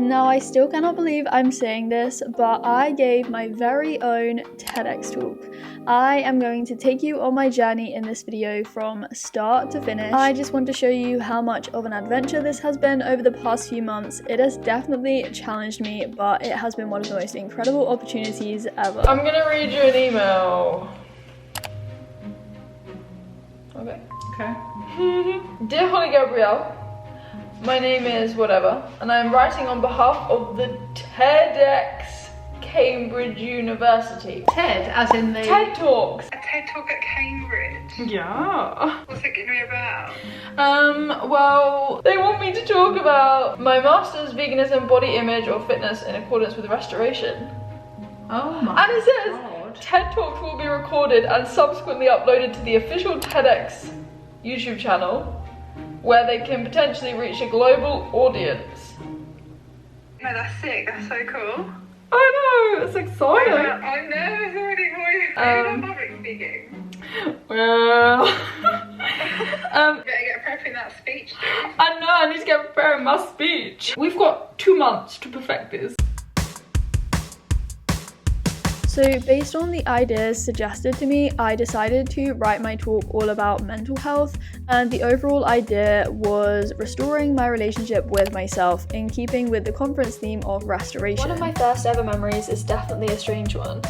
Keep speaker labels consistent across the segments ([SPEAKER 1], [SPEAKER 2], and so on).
[SPEAKER 1] Now, I still cannot believe I'm saying this, but I gave my very own TEDx talk. I am going to take you on my journey in this video from start to finish. I just want to show you how much of an adventure this has been over the past few months. It has definitely challenged me, but it has been one of the most incredible opportunities ever.
[SPEAKER 2] I'm gonna read you an email. Okay. Dear Holly Gabrielle, my name is whatever, and I'm writing on behalf of the TEDx Cambridge University.
[SPEAKER 3] TED, as in the...
[SPEAKER 2] TED Talks.
[SPEAKER 4] A TED Talk at Cambridge?
[SPEAKER 2] Yeah.
[SPEAKER 4] What's it going to be about?
[SPEAKER 2] Well, they want me to talk about my master's veganism, body image or fitness in accordance with restoration.
[SPEAKER 3] Oh my
[SPEAKER 2] And it says,
[SPEAKER 3] God.
[SPEAKER 2] TED Talks will be recorded and subsequently uploaded to the official TEDx YouTube channel, where they can potentially reach a global audience.
[SPEAKER 4] No, that's sick. That's so cool.
[SPEAKER 2] I know, it's exciting.
[SPEAKER 4] I'm nervous already. Are you not public speaking?
[SPEAKER 2] Well,
[SPEAKER 4] Better get prepping that speech, dude.
[SPEAKER 2] I know, I need to get preparing my speech. We've got 2 months to perfect this.
[SPEAKER 1] So based on the ideas suggested to me, I decided to write my talk all about mental health, and the overall idea was restoring my relationship with myself in keeping with the conference theme of restoration. One of my first ever memories is definitely a strange one.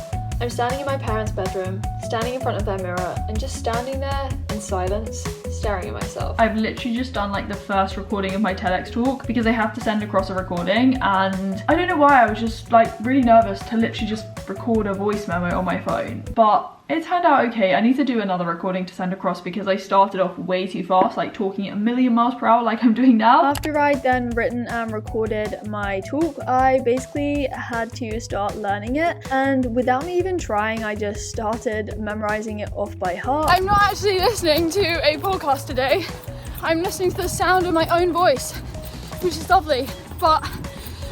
[SPEAKER 1] I'm standing in my parents' bedroom, standing in front of their mirror, and just standing there in silence, staring at myself.
[SPEAKER 2] I've literally just done like the first recording of my TEDx talk because I have to send across a recording, and I don't know why, I was just like really nervous to literally just record a voice memo on my phone. But it turned out okay. I need to do another recording to send across because I started off way too fast, like talking at 1,000,000 miles per hour like I'm doing now.
[SPEAKER 1] After I'd then written and recorded my talk, I basically had to start learning it, and without me even trying, I just started memorizing it off by heart.
[SPEAKER 5] I'm not actually listening to a podcast today. I'm listening to the sound of my own voice, which is lovely, but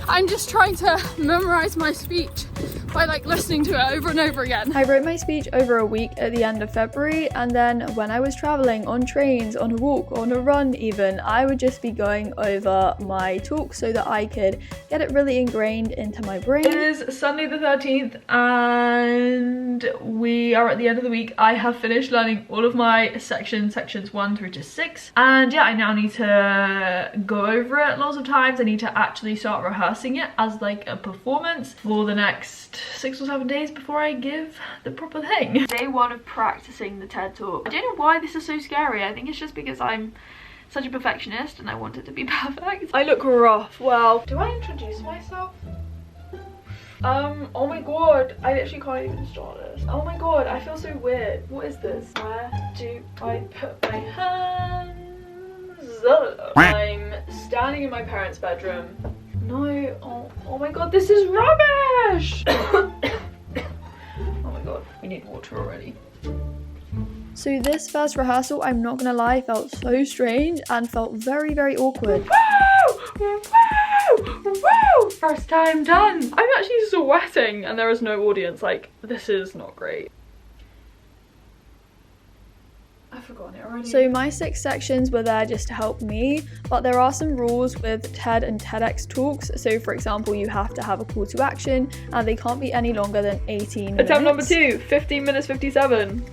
[SPEAKER 5] I'm just trying to memorize my speech by like listening to it over and over again.
[SPEAKER 1] I wrote my speech over a week at the end of February, and then when I was traveling on trains, on a walk, on a run even, I would just be going over my talk so that I could get it really ingrained into my brain.
[SPEAKER 2] It is Sunday the 13th and we are at the end of the week. I have finished learning all of my sections 1 through to 6, and yeah, I now need to go over it lots of times. I need to actually start rehearsing it as like a performance for the next 6 or 7 days before I give the proper thing. Day 1 of practicing the TED Talk. I don't know why this is so scary. I think it's just because I'm such a perfectionist and I want it to be perfect. I look rough. Well, do I introduce myself? Oh my god, I literally can't even start this. Oh my god, I feel so weird. What is this? Where do I put my hands? I'm standing in my parents' bedroom. No, oh my god, this is rubbish! Oh my god, we need water already.
[SPEAKER 1] So this first rehearsal, I'm not gonna lie, felt so strange and felt very, very awkward.
[SPEAKER 2] Woo! Woo! Woo! First time done! I'm actually sweating and there is no audience, like, this is not great. I've forgotten it already.
[SPEAKER 1] So my 6 sections were there just to help me, but there are some rules with TED and TEDx talks. So for example, you have to have a call to action and they can't be any longer than 18 minutes.
[SPEAKER 2] Attempt number 2, 15 minutes 57.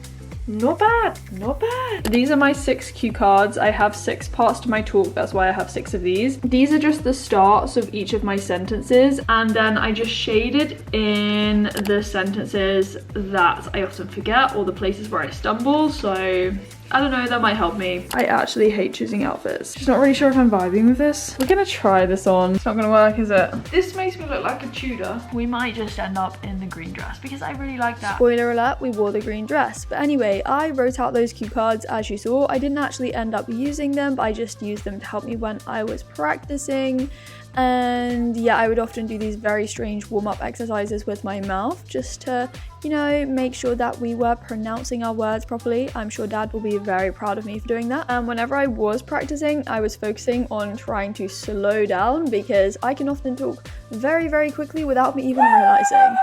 [SPEAKER 2] Not bad, not bad. These are my 6 cue cards. I have 6 parts to my talk, that's why I have 6 of these. These are just the starts of each of my sentences, and then I just shaded in the sentences that I often forget or the places where I stumble, so I don't know, that might help me. I actually hate choosing outfits. Just not really sure if I'm vibing with this. We're gonna try this on. It's not gonna work, is it? This makes me look like a Tudor. We might just end up in the green dress because I really like that.
[SPEAKER 1] Spoiler alert, we wore the green dress. But anyway, I wrote out those cue cards as you saw. I didn't actually end up using them, but I just used them to help me when I was practicing. And yeah, I would often do these very strange warm-up exercises with my mouth just to, you know, make sure that we were pronouncing our words properly. I'm sure Dad will be very proud of me for doing that. And whenever I was practicing, I was focusing on trying to slow down because I can often talk very, very quickly without me even realizing.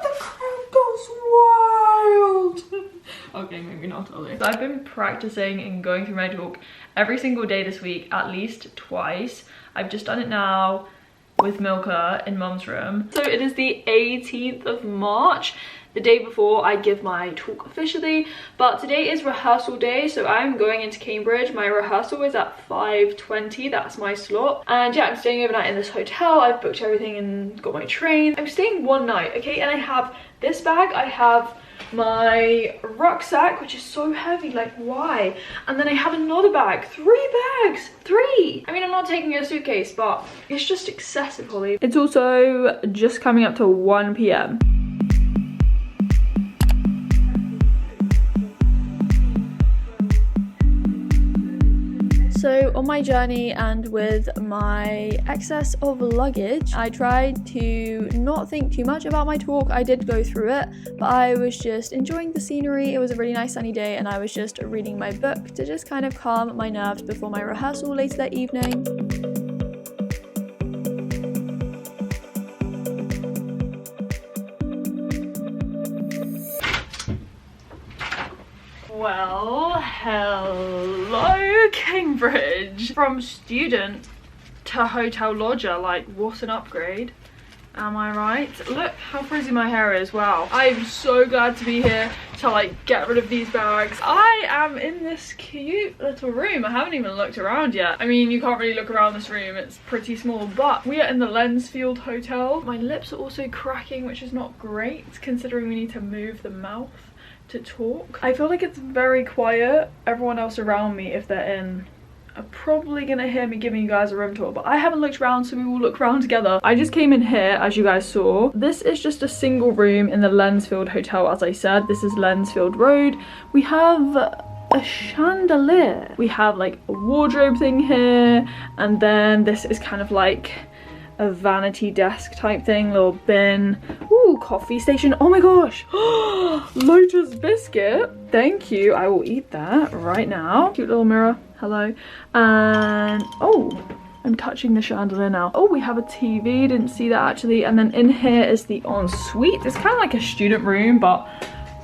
[SPEAKER 2] The crowd goes wild. Okay, maybe not totally. So I've been practicing and going through my talk every single day this week, at least twice. I've just done it now with Milka in Mum's room. So it is the 18th of March, the day before I give my talk officially, but today is rehearsal day, so I'm going into Cambridge. My rehearsal is at 5:20, that's my slot, and yeah, I'm staying overnight in this hotel. I've booked everything and got my train. I'm staying one night, okay, and I have this bag, I have my rucksack, which is so heavy, like why? And then I have another bag, 3 bags, 3. I mean, I'm not taking a suitcase, but it's just excessive, Holly. It's also just coming up to 1 p.m.
[SPEAKER 1] So on my journey and with my excess of luggage, I tried to not think too much about my talk. I did go through it, but I was just enjoying the scenery. It was a really nice sunny day and I was just reading my book to just kind of calm my nerves before my rehearsal later that evening.
[SPEAKER 2] Well, hello Cambridge. From student to hotel lodger, like what an upgrade. Am I right? Look how frizzy my hair is, wow. I'm so glad to be here to like get rid of these bags. I am in this cute little room. I haven't even looked around yet. I mean, you can't really look around this room, it's pretty small, but we are in the Lensfield Hotel. My lips are also cracking, which is not great considering we need to move the mouth to talk. I feel like it's very quiet. Everyone else around me, if they're in, are probably gonna hear me giving you guys a room tour, but I haven't looked around, so we will look around together. I just came in here, as you guys saw. This is just a single room in the Lensfield Hotel, as I said. This is Lensfield Road. We have a chandelier. We have like a wardrobe thing here, and then this is kind of like a vanity desk type thing, little bin. Ooh, coffee station. Oh my gosh. Lotus biscuit. Thank you. I will eat that right now. Cute little mirror. Hello. And oh, I'm touching the chandelier now. Oh, we have a TV. Didn't see that actually. And then in here is the ensuite. It's kind of like a student room, but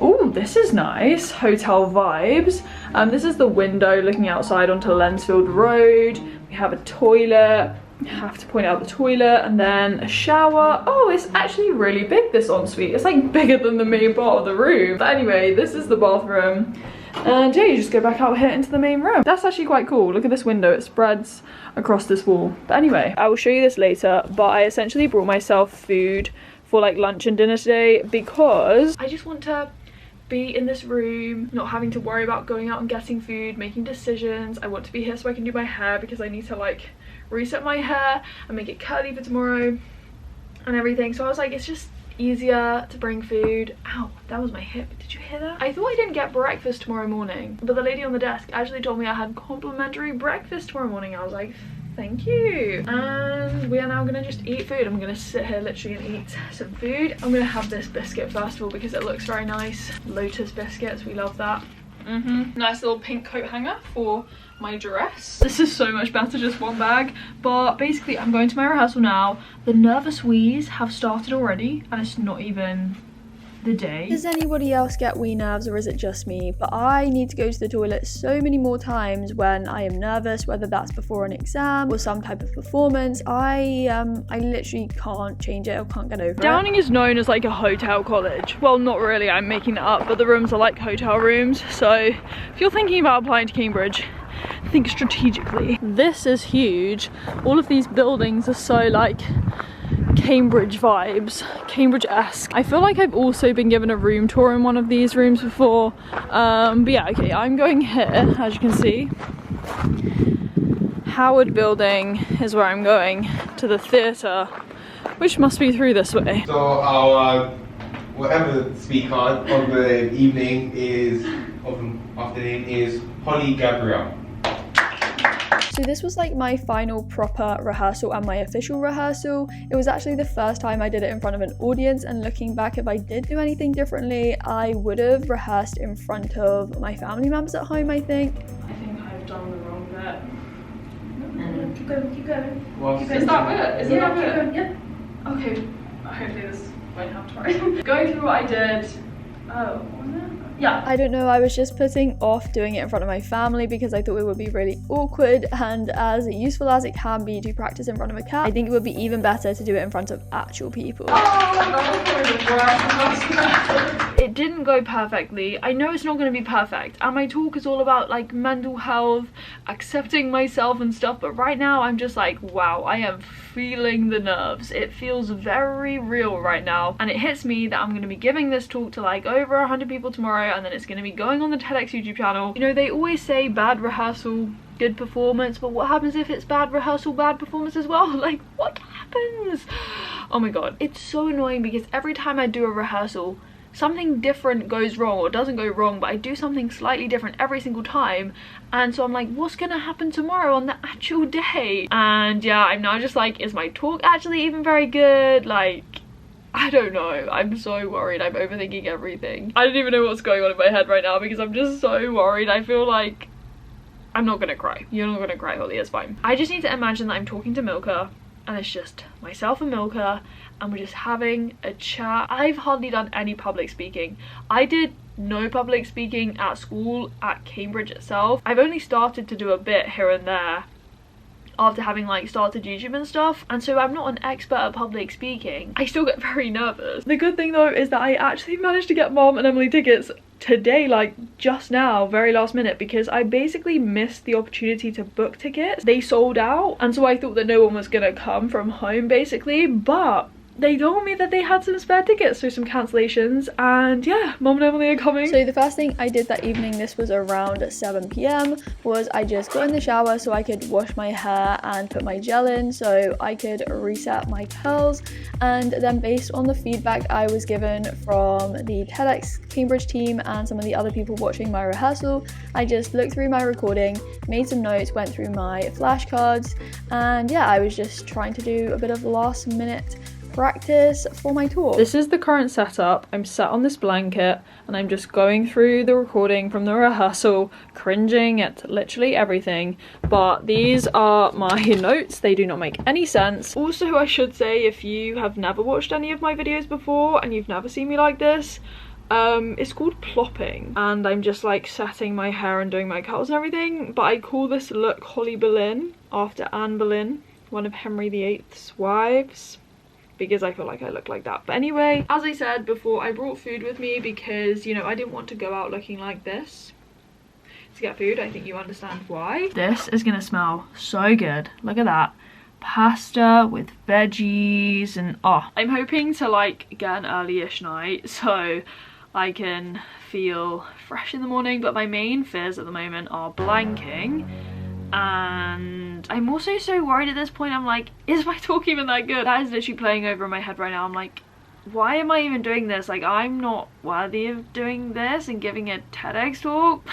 [SPEAKER 2] oh, this is nice. Hotel vibes. This is the window looking outside onto Lensfield Road. We have a toilet. Have to point out the toilet, and then a shower. Oh, it's actually really big, this ensuite. It's like bigger than the main part of the room. But anyway, this is the bathroom, and yeah, you just go back out here into the main room. That's actually quite cool. Look at this window, it spreads across this wall. But anyway, I will show you this later, but I essentially brought myself food for like lunch and dinner today because I just want to be in this room, not having to worry about going out and getting food, making decisions. I want to be here so I can do my hair because I need to like reset my hair and make it curly for tomorrow and everything. So I was like, it's just easier to bring food. Ow, that was my hip. Did you hear that? I thought I didn't get breakfast tomorrow morning, but the lady on the desk actually told me I had complimentary breakfast tomorrow morning. I was like, thank you. And we are now gonna just eat food. I'm gonna sit here literally and eat some food. I'm gonna have this biscuit first of all because it looks very nice. Lotus biscuits, we love that. Nice little pink coat hanger for my dress. This is so much better, just one bag. But basically I'm going to my rehearsal now. The nervous wheeze have started already and it's not even the day.
[SPEAKER 1] Does anybody else get wee nerves, or is it just me? But I need to go to the toilet so many more times when I am nervous, whether that's before an exam or some type of performance. I literally can't change it. I can't get over it.
[SPEAKER 2] Downing is known as like a hotel college. Well, not really, I'm making that up, but the rooms are like hotel rooms. So if you're thinking about applying to Cambridge, think strategically. This is huge. All of these buildings are so like Cambridge vibes, Cambridge-esque. I feel like I've also been given a room tour in one of these rooms before, but yeah, okay, I'm going here, as you can see. Howard Building is where I'm going, to the theatre, which must be through this way.
[SPEAKER 6] So our whatever speaker of the evening is, of the afternoon is Holly Gabrielle.
[SPEAKER 1] So this was like my final proper rehearsal and my official rehearsal. It was actually the first time I did it in front of an audience, and looking back, if I did do anything differently, I would have rehearsed in front of my family members at home, I think.
[SPEAKER 2] I think I've done the wrong bit. Keep going, keep going.
[SPEAKER 6] Well,
[SPEAKER 2] Is that it? Is
[SPEAKER 3] Yeah,
[SPEAKER 2] that
[SPEAKER 3] keep
[SPEAKER 2] it?
[SPEAKER 3] going, yeah.
[SPEAKER 2] Okay, hopefully this won't have to worry. Going through what I did. Oh, was it? Yeah.
[SPEAKER 1] I don't know, I was just putting off doing it in front of my family because I thought it would be really awkward, and as useful as it can be to practice in front of a cat, I think it would be even better to do it in front of actual people.
[SPEAKER 2] It didn't go perfectly. I know it's not going to be perfect, and my talk is all about like mental health, accepting myself and stuff, but right now I'm just like, wow, I am feeling the nerves. It feels very real right now, and it hits me that I'm going to be giving this talk to like over 100 people tomorrow, and then it's going to be going on the TEDx YouTube channel. You know, they always say bad rehearsal, good performance, but what happens if it's bad rehearsal, bad performance as well? Like, what happens? Oh my god, it's so annoying because every time I do a rehearsal, something different goes wrong, or doesn't go wrong, but I do something slightly different every single time, and so I'm like, what's gonna happen tomorrow on the actual day? And yeah, I'm now just like, is my talk actually even very good? Like, I don't know. I'm so worried. I'm overthinking everything. I don't even know what's going on in my head right now because I'm just so worried. I feel like I'm not gonna cry. You're not gonna cry, Holly, it's fine. I just need to imagine that I'm talking to Milka, and it's just myself and Milka, and we're just having a chat. I've hardly done any public speaking. I did no public speaking at school, at Cambridge itself. I've only started to do a bit here and there after having like started YouTube and stuff, and so I'm not an expert at public speaking. I still get very nervous. The good thing though is that I actually managed to get Mom and Emily tickets today, like just now, very last minute, because I basically missed the opportunity to book tickets. They sold out, and so I thought that no one was gonna come from home basically, but they told me that they had some spare tickets, so some cancellations, and yeah, Mom and Emily are coming.
[SPEAKER 1] So the first thing I did that evening, this was around 7 p.m, was I just got in the shower so I could wash my hair and put my gel in so I could reset my curls, and then based on the feedback I was given from the TEDx Cambridge team and some of the other people watching my rehearsal, I just looked through my recording, made some notes, went through my flashcards, and yeah, I was just trying to do a bit of last minute practice for my talk.
[SPEAKER 2] This is the current setup. I'm sat on this blanket and I'm just going through the recording from the rehearsal, cringing at literally everything, but these are my notes. They do not make any sense. Also, I should say, if you have never watched any of my videos before and you've never seen me like this, it's called plopping, and I'm just like setting my hair and doing my curls and everything, but I call this look Holly Boleyn after Anne Boleyn, one of Henry VIII's wives, because I feel like I look like that. But anyway, as I said before, I brought food with me because, you know, I didn't want to go out looking like this to get food. I think you understand why. This is gonna smell so good. Look at that. Pasta with veggies and oh, I'm hoping to like get an early-ish night so I can feel fresh in the morning, but my main fears at the moment are blanking. And I'm also so worried at this point. I'm like, is my talk even that good? That is literally playing over in my head right now. I'm like, why am I even doing this? Like, I'm not worthy of doing this and giving a TEDx talk.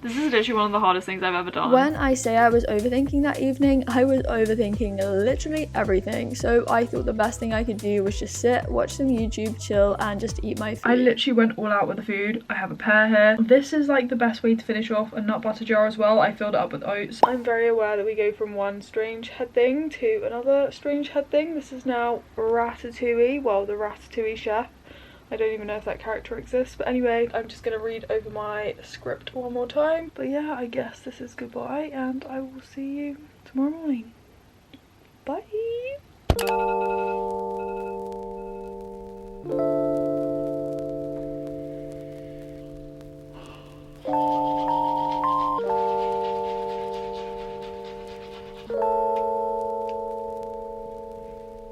[SPEAKER 2] This is literally one of the hardest things I've ever done.
[SPEAKER 1] When I say I was overthinking that evening, I was overthinking literally everything. So I thought the best thing I could do was just sit, watch some YouTube, chill, and just eat my food.
[SPEAKER 2] I literally went all out with the food. I have a pear here. This is like the best way to finish off a nut butter jar as well. I filled it up with oats. I'm very aware that we go from one strange head thing to another strange head thing. This is now Ratatouille, well, the Ratatouille chef. I don't even know if that character exists, but anyway, I'm just gonna read over my script one more time. But yeah, I guess this is goodbye, and I will see you tomorrow morning. Bye!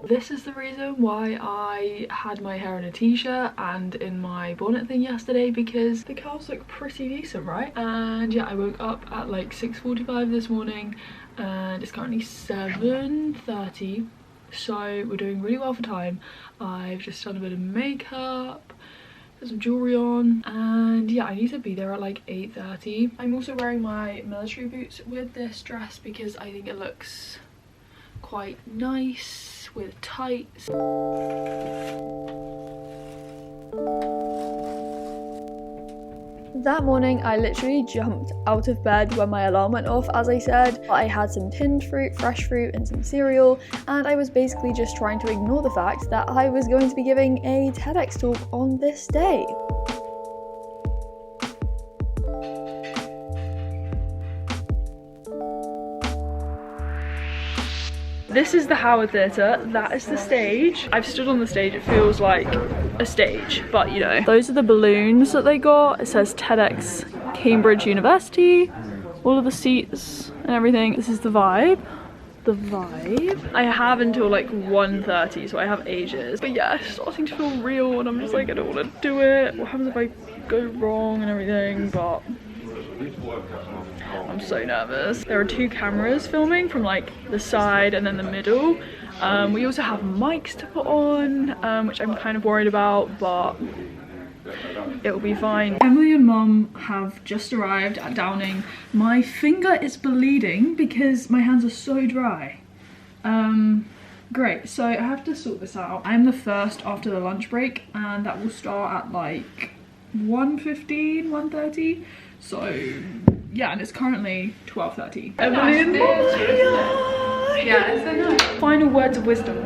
[SPEAKER 2] This is the reason why I had my hair in a t-shirt and in my bonnet thing yesterday, because the curls look pretty decent, right? And yeah, I woke up at like 6:45 this morning and it's currently 7:30, so we're doing really well for time. I've just done a bit of makeup, put some jewelry on, and yeah, I need to be there at like 8:30. I'm also wearing my military boots with this dress because I think it looks quite nice with tights.
[SPEAKER 1] That morning I literally jumped out of bed when my alarm went off, as I said. I had some tinned fruit, fresh fruit, and some cereal, and I was basically just trying to ignore the fact that I was going to be giving a TEDx talk on this day.
[SPEAKER 2] This is the Howard Theatre, that is the stage. I've stood on the stage, it feels like a stage, but you know. Those are the balloons that they got. It says TEDx Cambridge University, all of the seats and everything. This is the vibe. I have until like 1:30, so I have ages. But yeah, it's starting to feel real and I'm just like, I don't want to do it. What happens if I go wrong and everything? But I'm so nervous. There are 2 cameras filming from like the side and then the middle. We also have mics to put on, which I'm kind of worried about, but it'll be fine. Emily and Mum have just arrived at Downing. My finger is bleeding because my hands are so dry. Great, so I have to sort this out. I'm the first after the lunch break and that will start at like 1:15, 1:30. So yeah, and it's currently 12:30. Emily and Mum.
[SPEAKER 3] Yeah, it's so nice.
[SPEAKER 2] Final words of wisdom.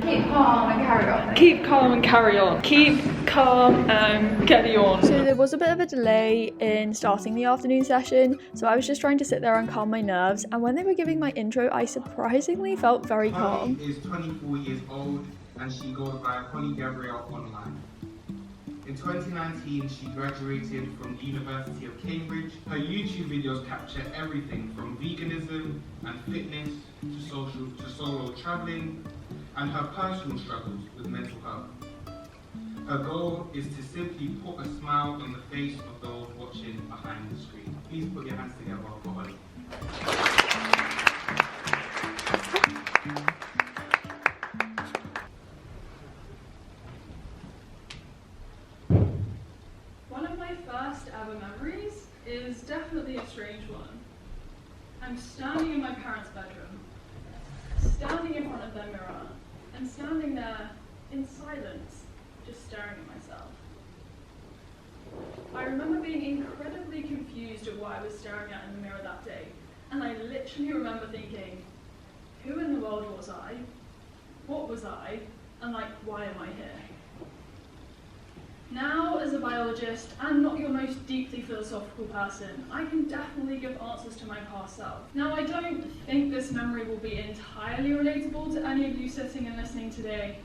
[SPEAKER 3] Keep calm and carry on.
[SPEAKER 2] Keep calm and carry on. Keep calm and carry on.
[SPEAKER 1] So there was a bit of a delay in starting the afternoon session, so I was just trying to sit there and calm my nerves, and when they were giving my intro, I surprisingly felt very calm.
[SPEAKER 6] Holly is 24 years old and she goes by Holly Gabrielle online. In 2019, she graduated from the University of Cambridge. Her YouTube videos capture everything from veganism and fitness to solo traveling and her personal struggles with mental health. Her goal is to simply put a smile on the face of those watching behind the screen. Please put your hands together for Holly.
[SPEAKER 5] One of my first ever memories is definitely a strange one. I'm standing in my parents' bedroom, standing in front of their mirror, and standing there in silence, just staring at myself. I remember being incredibly confused at what I was staring at in the mirror that day, and I literally remember thinking, who in the world was I? What was I? And like, why am I here? Now, as a biologist, and not your most deeply philosophical person, I can definitely give answers to my past self. Now, I don't think this memory will be entirely relatable to any of you sitting and listening today,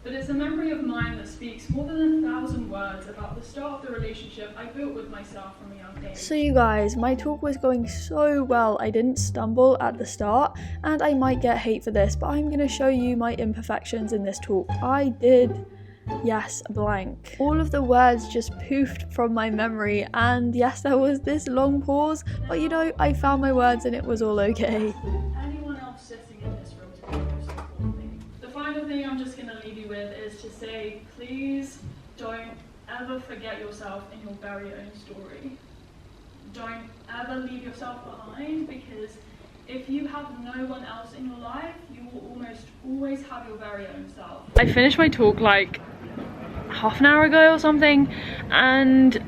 [SPEAKER 5] but it's a memory of mine that speaks more than 1,000 words about the start of the relationship I built with myself from a young age.
[SPEAKER 1] So you guys, my talk was going so well, I didn't stumble at the start, and I might get hate for this, but I'm going to show you my imperfections in this talk. I did... yes, blank. All of the words just poofed from my memory, and yes, there was this long pause, but you know, I found my words and it was all okay.
[SPEAKER 5] Anyone else sitting in this room today most importantly. The final thing I'm just going to leave you with is to say, please don't ever forget yourself in your very own story. Don't ever leave yourself behind, because if you have no one else in your life, you will almost always have your very own self.
[SPEAKER 2] I finished my talk like half an hour ago or something, and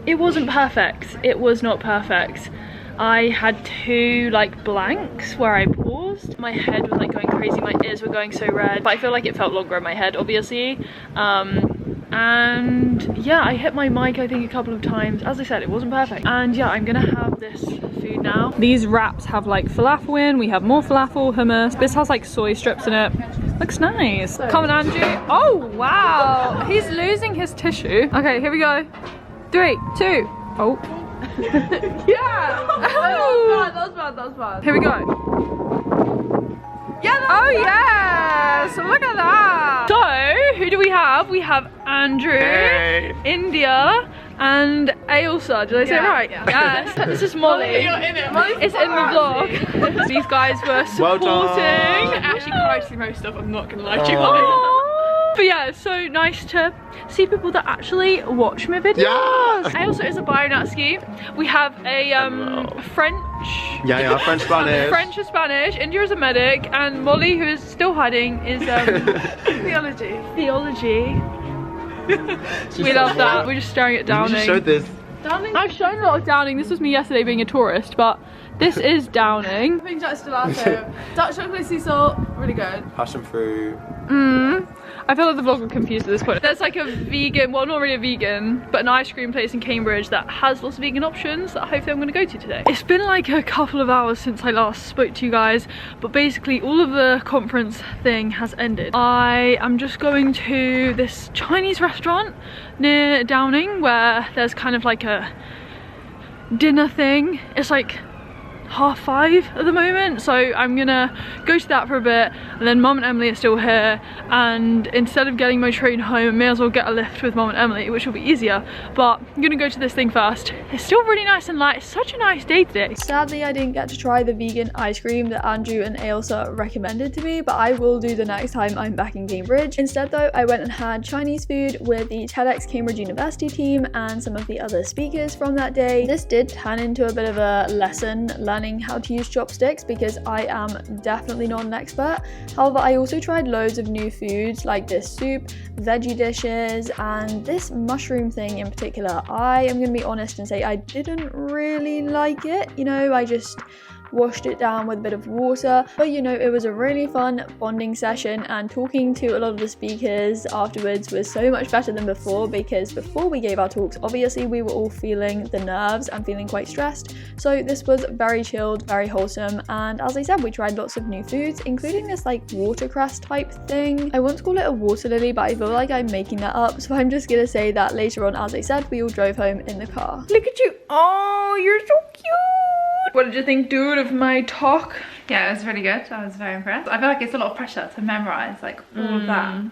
[SPEAKER 2] it wasn't perfect. It was not perfect. I had 2 like blanks where I paused. My head was like going crazy, my ears were going so red, but I feel like it felt longer in my head, obviously. And yeah, I hit my mic I think a couple of times. As I said, it wasn't perfect. And yeah, I'm gonna have this food now. These wraps have like falafel in, we have more falafel, hummus. This has like soy strips in it. Looks nice. Come on, Andrew. Oh wow, he's losing his tissue. Okay, here we go. 3, 2, oh. Yeah! Oh. That was bad. Here we go. Yeah, oh yes! Look at that! So, who do we have? We have Andrew, hey. India, and Ailsa. Did I say it right? Yeah. Yes. This is Molly. You're in it. It's in the vlog. These guys were supporting.
[SPEAKER 3] Well done. I actually cried through most stuff, I'm not gonna lie to you.
[SPEAKER 2] But yeah, it's so nice to see people that actually watch my videos.
[SPEAKER 7] Yeah.
[SPEAKER 2] Ailsa is a Bionatski. We have a French.
[SPEAKER 7] Yeah, French Spanish.
[SPEAKER 2] French and Spanish. India is a medic, and Molly, who is still hiding, is
[SPEAKER 3] Theology.
[SPEAKER 2] We love that. We're just staring at Downing.
[SPEAKER 7] You just showed this.
[SPEAKER 2] Downing? I've shown a lot of Downing. This was me yesterday being a tourist, but This is Downing. Pink Dutch gelato. Dutch chocolate sea salt, really good.
[SPEAKER 7] Passion fruit.
[SPEAKER 2] I feel like the vlog will confuse at this point. There's like a vegan, well not really a vegan, but an ice cream place in Cambridge that has lots of vegan options that hopefully I'm going to go to today. It's been like a couple of hours since I last spoke to you guys, but basically all of the conference thing has ended. I am just going to this Chinese restaurant near Downing where there's kind of like a dinner thing. It's like 5:30 at the moment, so I'm gonna go to that for a bit, and then Mum and Emily are still here, and instead of getting my train home I may as well get a lift with Mum and Emily, which will be easier, but I'm gonna go to this thing first. It's still really nice and light. It's such a nice day today.
[SPEAKER 1] Sadly, I didn't get to try the vegan ice cream that Andrew and Ailsa recommended to me, but I will do the next time I'm back in Cambridge. Instead though, I went and had Chinese food with the TEDx Cambridge University team and some of the other speakers from that day. This did turn into a bit of a lesson learning how to use chopsticks because I am definitely not an expert. However, I also tried loads of new foods like this soup, veggie dishes, and this mushroom thing in particular. I am going to be honest and say I didn't really like it. You know, I just washed it down with a bit of water, but you know, it was a really fun bonding session, and talking to a lot of the speakers afterwards was so much better than before, because before we gave our talks obviously we were all feeling the nerves and feeling quite stressed, so this was very chilled, very wholesome, and as I said, we tried lots of new foods, including this like watercress type thing. I want to call it a water lily, but I feel like I'm making that up, so I'm just gonna say that later on. As I said, we all drove home in the car.
[SPEAKER 2] Look at you. Oh, you're so cute. What did you think, dude, of my talk?
[SPEAKER 3] Yeah, it was really good. I was very impressed. I feel like it's a lot of pressure to memorize like all of that,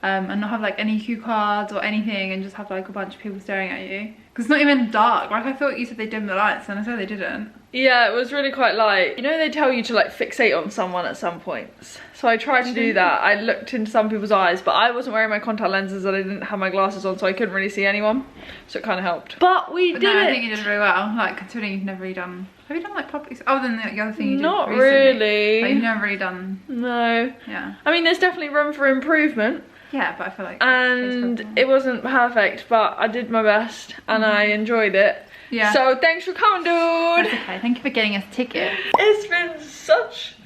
[SPEAKER 3] and not have like any cue cards or anything, and just have like a bunch of people staring at you. Because it's not even dark. Like I thought you said they dimmed the lights, and I said they didn't.
[SPEAKER 2] Yeah, it was really quite light. You know, they tell you to like fixate on someone at some points. So I tried to do that. I looked into some people's eyes, but I wasn't wearing my contact lenses and I didn't have my glasses on, so I couldn't really see anyone. So it kind of helped. But we did it.
[SPEAKER 3] I think you did really well. Like considering you've never really done. Have you done like public? Oh, then the other thing you did.
[SPEAKER 2] Not
[SPEAKER 3] recently.
[SPEAKER 2] really.
[SPEAKER 3] Like, you've never really done.
[SPEAKER 2] No.
[SPEAKER 3] Yeah.
[SPEAKER 2] I mean, there's definitely room for improvement.
[SPEAKER 3] Yeah, but I feel like.
[SPEAKER 2] And it wasn't perfect, but I did my best and I enjoyed it.
[SPEAKER 3] Yeah.
[SPEAKER 2] So thanks for coming, dude.
[SPEAKER 3] That's okay. Thank you for getting us a ticket.
[SPEAKER 2] It's been such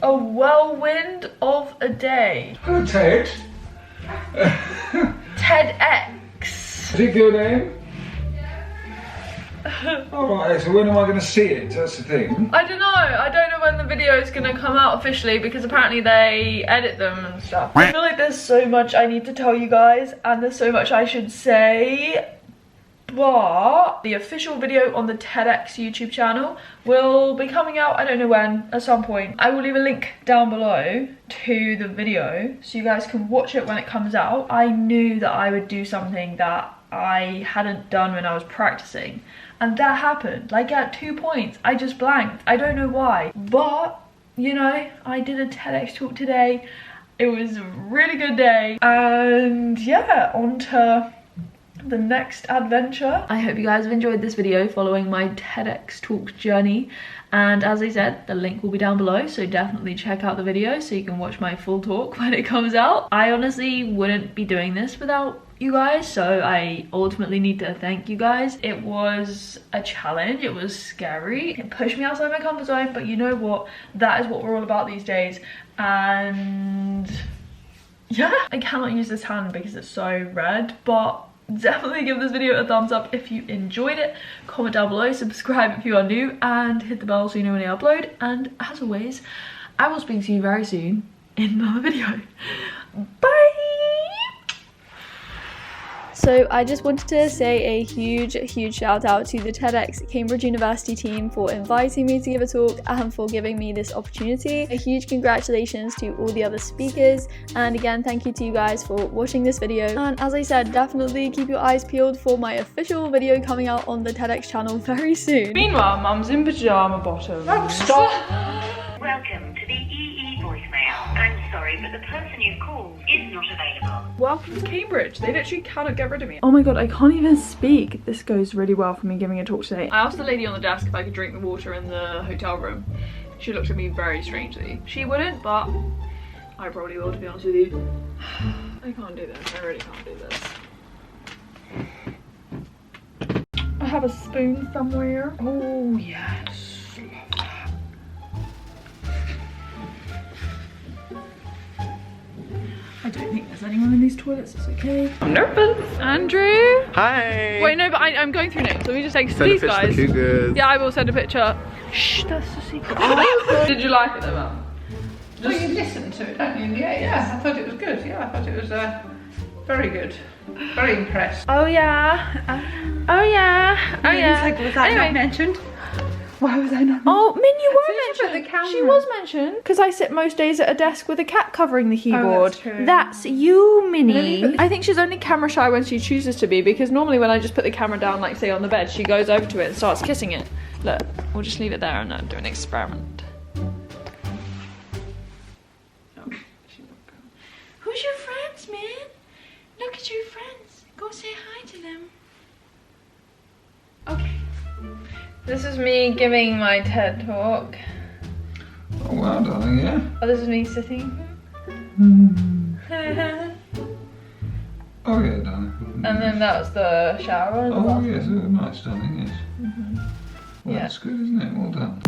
[SPEAKER 2] a whirlwind of a day.
[SPEAKER 8] Hello, Ted.
[SPEAKER 2] TEDx.
[SPEAKER 8] Is it your name? Alright, so when am I going to see it? That's the thing.
[SPEAKER 2] I don't know. I don't know when the video is going to come out officially, because apparently they edit them and stuff. I feel like there's so much I need to tell you guys, and there's so much I should say. But the official video on the TEDx YouTube channel will be coming out, I don't know when, at some point. I will leave a link down below to the video so you guys can watch it when it comes out. I knew that I would do something that I hadn't done when I was practicing, and that happened. Like at 2 points, I just blanked. I don't know why, but you know, I did a TEDx talk today. It was a really good day, and yeah, on to the next adventure. I hope you guys have enjoyed this video following my TEDx talk journey, and as I said, the link will be down below, so definitely check out the video so you can watch my full talk when it comes out. I honestly wouldn't be doing this without you guys, so I ultimately need to thank you guys. It was a challenge, it was scary, it pushed me outside my comfort zone, but you know what, that is what we're all about these days. And yeah, I cannot use this hand because it's so red, but definitely give this video a thumbs up if you enjoyed it. Comment down below, subscribe if you are new, and hit the bell so you know when I upload. And as always, I will speak to you very soon in another video. Bye!
[SPEAKER 1] So I just wanted to say a huge shout out to the TEDx Cambridge University team for inviting me to give a talk and for giving me this opportunity. A huge congratulations to all the other speakers, and again thank you to you guys for watching this video. And as I said, definitely keep your eyes peeled for my official video coming out on the TEDx channel very soon.
[SPEAKER 2] Meanwhile, Mum's in pyjama bottoms.
[SPEAKER 8] Oh, stop!
[SPEAKER 9] Welcome to the EE voicemail. I'm sorry, but the person you've called is not available.
[SPEAKER 2] Welcome to Cambridge. They literally cannot get rid of me. Oh my god, I can't even speak. This goes really well for me giving a talk today. I asked the lady on the desk if I could drink the water in the hotel room. She looked at me very strangely. She wouldn't, but I probably will, to be honest with you. I can't do this. I really can't do this. I have a spoon somewhere. Oh yes. Love that. don't think there's anyone in these toilets, it's okay.
[SPEAKER 3] I'm nervous. Andrew.
[SPEAKER 7] Hi.
[SPEAKER 3] Wait, no, but I'm going through names. Let me just take
[SPEAKER 7] Send
[SPEAKER 3] these
[SPEAKER 7] a picture
[SPEAKER 3] guys.
[SPEAKER 7] to Cougars.
[SPEAKER 3] Yeah, I will send a picture. Shh, that's the secret. Did you like it though, Mum?
[SPEAKER 10] Well, you listen to it, don't you? Yeah, I thought it was good. Yeah, I thought it was very good. Very impressed.
[SPEAKER 3] Oh yeah. Oh yeah. Oh yeah.
[SPEAKER 10] Like, was that not mentioned? Why was I not?
[SPEAKER 3] Oh, Min, you were
[SPEAKER 10] So you
[SPEAKER 3] mentioned.
[SPEAKER 10] put the camera-
[SPEAKER 3] She was mentioned because I sit most days at a desk with a cat covering the keyboard.
[SPEAKER 10] that's true.
[SPEAKER 3] That's you, Minnie. I think she's only camera shy when she chooses to be, because normally when I just put the camera down, like say on the bed, she goes over to it and starts kissing it. Look, we'll just leave it there and do an experiment. Who's your friends, man? Look at your friends. Go say hi to them. Okay. This is me giving my TED talk.
[SPEAKER 8] Oh, well, darling, yeah.
[SPEAKER 3] Oh, this is me sitting.
[SPEAKER 8] Oh, yeah, darling.
[SPEAKER 3] And then that was the shower.
[SPEAKER 8] Oh, yes, oh, nice, darling, yes. Well,
[SPEAKER 3] Yeah.
[SPEAKER 8] that's good, isn't it? Well done.